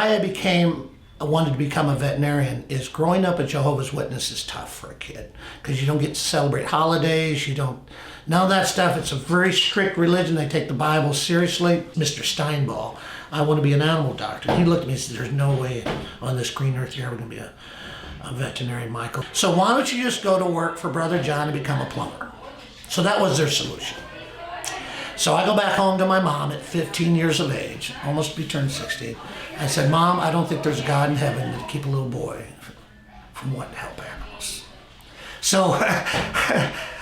why I wanted to become a veterinarian is growing up a Jehovah's Witness is tough for a kid because you don't get to celebrate holidays, none of that stuff. It's a very strict religion. They take the Bible seriously. Mr. Steinball, I want to be an animal doctor. He looked at me and said, there's no way on this green earth you're ever going to be a veterinarian, Michael. So why don't you just go to work for Brother John and become a plumber? So that was their solution. So I go back home to my mom at 15 years of age, almost to be turned 16. I said, Mom, I don't think there's a God in heaven to keep a little boy from wanting to help animals. So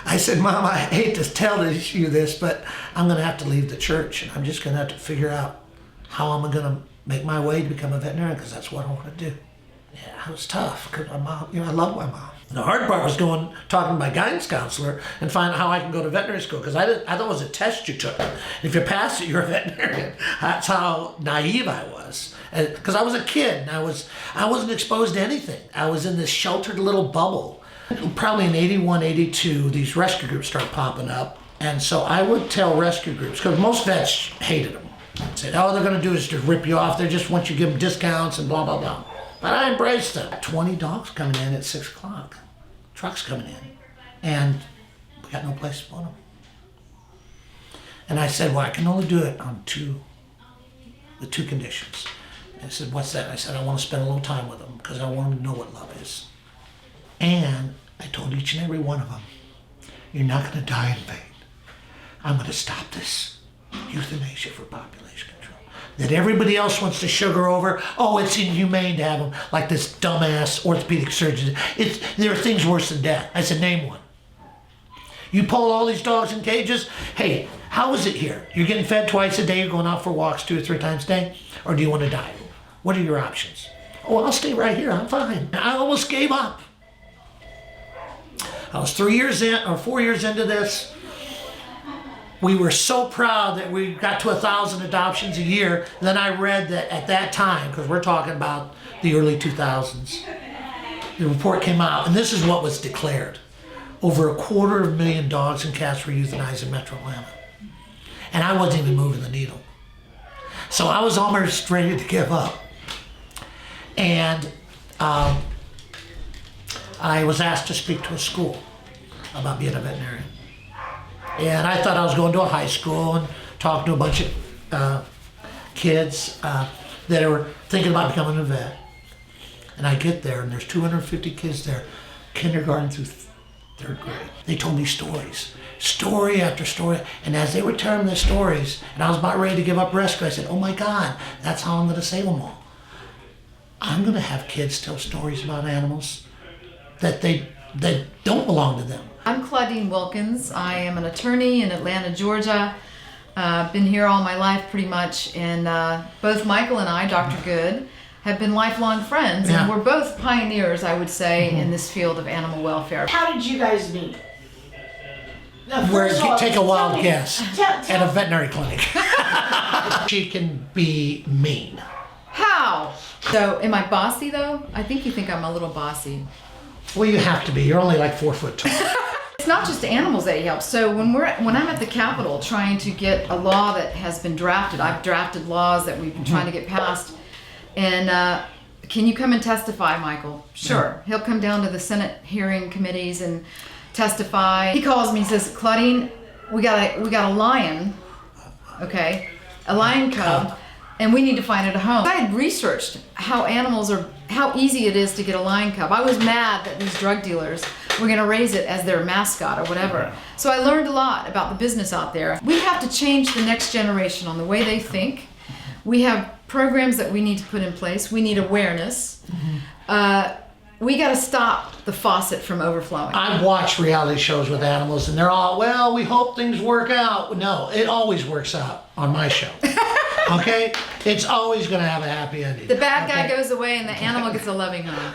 I said, Mom, I hate to tell you this, but I'm going to have to leave the church, and I'm just going to have to figure out how I'm going to make my way to become a veterinarian, because that's what I want to do. Yeah, it was tough, because my mom, I love my mom. The hard part was talking to my guidance counselor and finding out how I can go to veterinary school, because I thought it was a test you took. If you passed it, you're a veterinarian. That's how naive I was. Because I was a kid, and I wasn't exposed to anything. I was in this sheltered little bubble. Probably in 81, 82, these rescue groups started popping up. And so I would tell rescue groups, because most vets hated them. Said, all they're going to do is just rip you off. They just want you to give them discounts and blah, blah, blah. But I embraced them. 20 dogs coming in at 6 o'clock. Trucks coming in. And we got no place to put them. And I said, well, I can only do it on the two conditions. And I said, what's that? And I said, I want to spend a little time with them because I want them to know what love is. And I told each and every one of them, you're not going to die in vain. I'm going to stop this euthanasia for population control that everybody else wants to sugar over. Oh, it's inhumane to have them, like this dumbass orthopedic surgeon. There are things worse than death. I said, name one. You pull all these dogs in cages. Hey, how is it here? You're getting fed twice a day. You're going out for walks 2 or 3 times a day, or do you want to die? What are your options? Oh, I'll stay right here. I'm fine. I almost gave up. I was 4 years into this. We were so proud that we got to 1,000 adoptions a year. Then I read that at that time, because we're talking about the early 2000s, the report came out, and this is what was declared. Over 250,000 dogs and cats were euthanized in Metro Atlanta. And I wasn't even moving the needle. So I was almost ready to give up. And I was asked to speak to a school about being a veterinarian. And I thought I was going to a high school and talking to a bunch of kids that were thinking about becoming a vet. And I get there, and there's 250 kids there, kindergarten through 3rd grade. They told me stories, story after story. And as they were telling their stories, and I was about ready to give up rescue, I said, oh my God, that's how I'm going to save them all. I'm going to have kids tell stories about animals that don't belong to them. I'm Claudine Wilkins. I am an attorney in Atlanta, Georgia. Been here all my life pretty much, and both Michael and I, Dr. Good, have been lifelong friends, and we're both pioneers, I would say, in this field of animal welfare. How did you guys meet? Take a wild guess. At a veterinary clinic. She can be mean. How? So, am I bossy though? I think you think I'm a little bossy. Well, you have to be. You're only like 4 foot tall. It's not just animals that he helps. So when I'm at the Capitol trying to get a law that has been drafted, I've drafted laws that we've been trying to get passed. And can you come and testify, Michael? Sure. He'll come down to the Senate hearing committees and testify. He calls me and says, Claudine, we got a lion, okay, a lion cub, and we need to find it a home. I had researched how easy it is to get a lion cub. I was mad that these drug dealers were gonna raise it as their mascot or whatever. So I learned a lot about the business out there. We have to change the next generation on the way they think. We have programs that we need to put in place. We need awareness. We gotta stop the faucet from overflowing. I've watched reality shows with animals, and they're all, well, we hope things work out. No, it always works out on my show. Okay? It's always going to have a happy ending. The bad guy goes away and the animal gets a loving home.